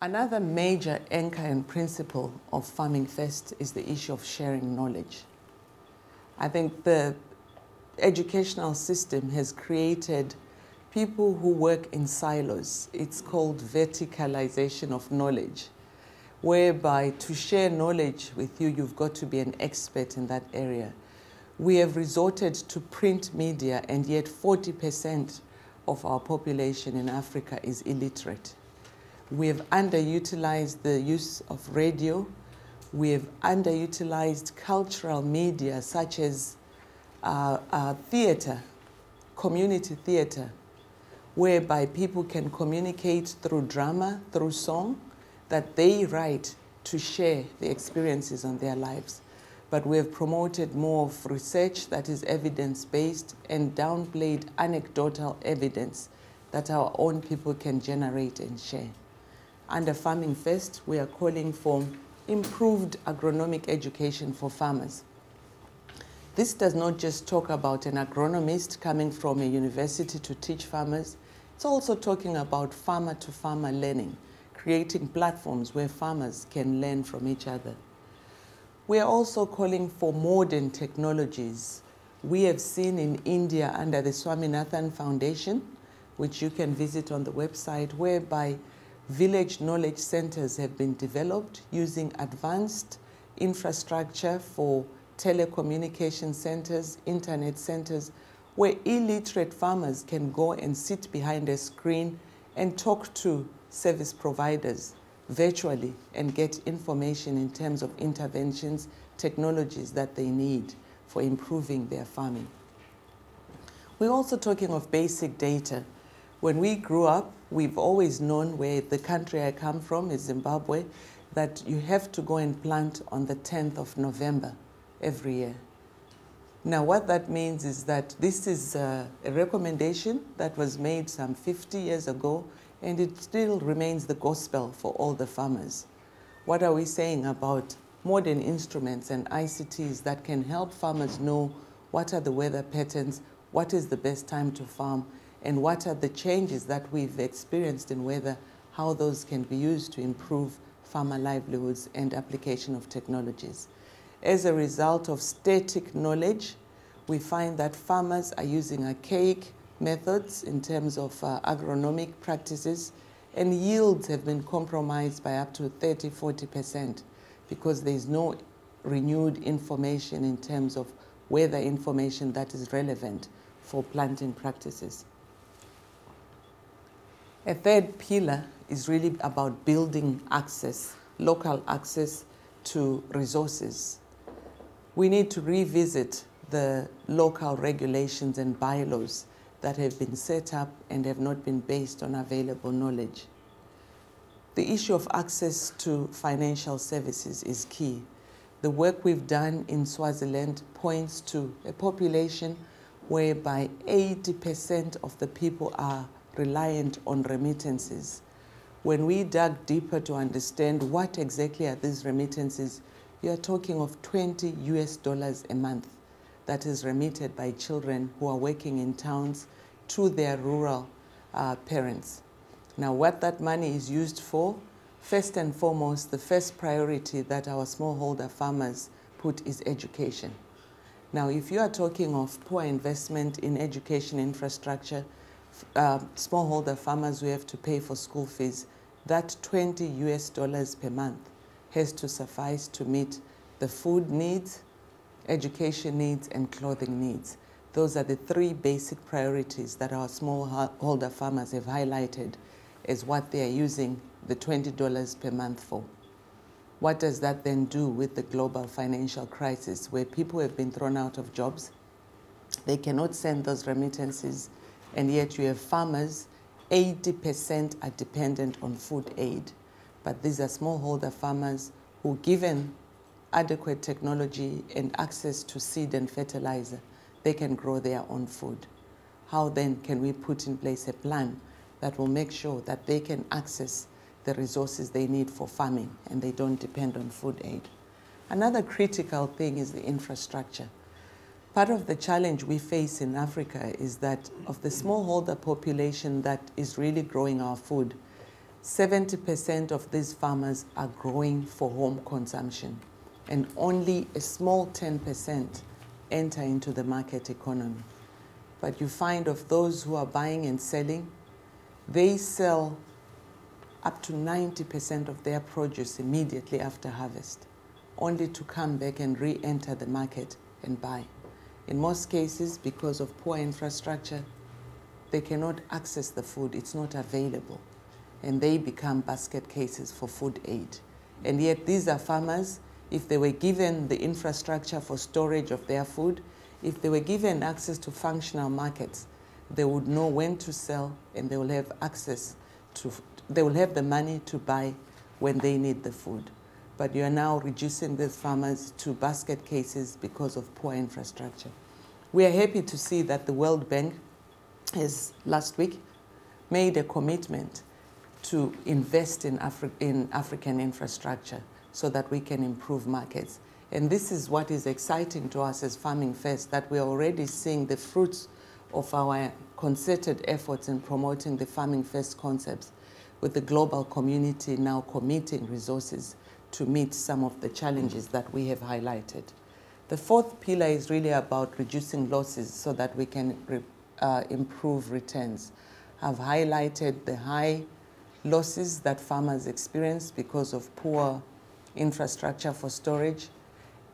Another major anchor and principle of Farming First is the issue of sharing knowledge. I think the educational system has created people who work in silos. It's called verticalization of knowledge, whereby to share knowledge with you, you've got to be an expert in that area. We have resorted to print media, and yet 40% of our population in Africa is illiterate. We have underutilized the use of radio. We have underutilized cultural media such as theater, community theater, whereby people can communicate through drama, through song, that they write to share the experiences on their lives. But we have promoted more of research that is evidence-based and downplayed anecdotal evidence that our own people can generate and share. Under Farming First, we are calling for improved agronomic education for farmers. This does not just talk about an agronomist coming from a university to teach farmers. It's also talking about farmer-to-farmer learning, creating platforms where farmers can learn from each other. We are also calling for modern technologies. We have seen in India under the Swaminathan Foundation, which you can visit on the website, whereby village knowledge centers have been developed using advanced infrastructure for telecommunication centers, internet centers, where illiterate farmers can go and sit behind a screen and talk to service providers virtually and get information in terms of interventions, technologies that they need for improving their farming. We're also talking of basic data. When we grew up, we've always known, where the country I come from is Zimbabwe, that you have to go and plant on the 10th of November every year. Now, what that means is that this is a recommendation that was made some 50 years ago, and it still remains the gospel for all the farmers. What are we saying about modern instruments and ICTs that can help farmers know what are the weather patterns, what is the best time to farm, and what are the changes that we've experienced in weather, how those can be used to improve farmer livelihoods and application of technologies. As a result of static knowledge, we find that farmers are using archaic methods in terms of agronomic practices, and yields have been compromised by up to 30–40% because there is no renewed information in terms of weather information that is relevant for planting practices. A third pillar is really about building access, local access to resources. We need to revisit the local regulations and bylaws that have been set up and have not been based on available knowledge. The issue of access to financial services is key. The work we've done in Swaziland points to a population whereby 80% of the people are reliant on remittances. When we dug deeper to understand what exactly are these remittances, you are talking of $20 a month that is remitted by children who are working in towns to their rural parents. Now, what that money is used for, first and foremost, the first priority that our smallholder farmers put is education. Now, if you are talking of poor investment in education infrastructure, smallholder farmers who have to pay for school fees, that $20 per month has to suffice to meet the food needs, education needs, and clothing needs. Those are the three basic priorities that our smallholder farmers have highlighted as what they are using the $20 per month for. What does that then do with the global financial crisis, where people have been thrown out of jobs? They cannot send those remittances, and yet you have farmers, 80% are dependent on food aid. But these are smallholder farmers who, given adequate technology and access to seed and fertilizer, they can grow their own food. How then can we put in place a plan that will make sure that they can access the resources they need for farming and they don't depend on food aid? Another critical thing is the infrastructure. Part of the challenge we face in Africa is that of the smallholder population that is really growing our food, 70% of these farmers are growing for home consumption, and only a small 10% enter into the market economy. But you find of those who are buying and selling, they sell up to 90% of their produce immediately after harvest, only to come back and re-enter the market and buy. In most cases, because of poor infrastructure, they cannot access the food, it's not available, and they become basket cases for food aid. And yet these are farmers, if they were given the infrastructure for storage of their food, if they were given access to functional markets, they would know when to sell, and they will have access to, they will have the money to buy when they need the food. But you are now reducing these farmers to basket cases because of poor infrastructure. We are happy to see that the World Bank has last week made a commitment to invest in African infrastructure so that we can improve markets. And this is what is exciting to us as Farming First, that we are already seeing the fruits of our concerted efforts in promoting the Farming First concepts, with the global community now committing resources to meet some of the challenges that we have highlighted. The fourth pillar is really about reducing losses so that we can improve returns. I've highlighted the high losses that farmers experience because of poor infrastructure for storage.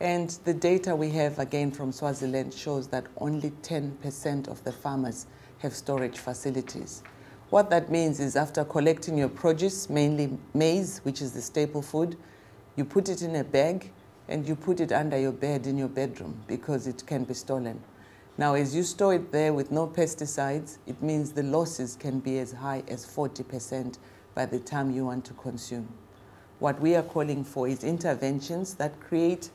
And the data we have, again, from Swaziland shows that only 10% of the farmers have storage facilities. What that means is, after collecting your produce, mainly maize, which is the staple food, you put it in a bag and you put it under your bed in your bedroom because it can be stolen. Now, as you store it there with no pesticides, it means the losses can be as high as 40% by the time you want to consume. What we are calling for is interventions that create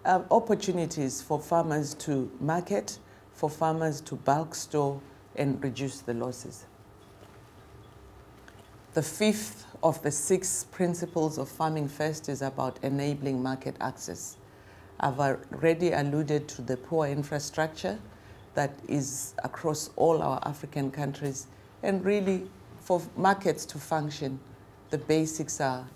opportunities for farmers to market, for farmers to bulk store and reduce the losses. The fifth of the 6 principles of Farming First is about enabling market access. I've already alluded to the poor infrastructure that is across all our African countries, and really for markets to function, the basics are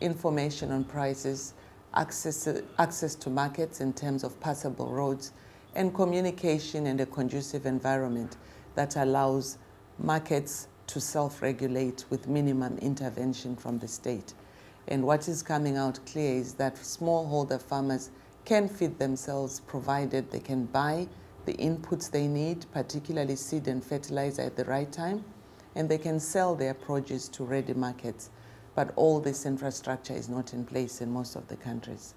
information on prices, access to markets in terms of passable roads, and communication and a conducive environment that allows markets to self-regulate with minimum intervention from the state. And what is coming out clear is that smallholder farmers can feed themselves provided they can buy the inputs they need, particularly seed and fertilizer, at the right time, and they can sell their produce to ready markets. But all this infrastructure is not in place in most of the countries.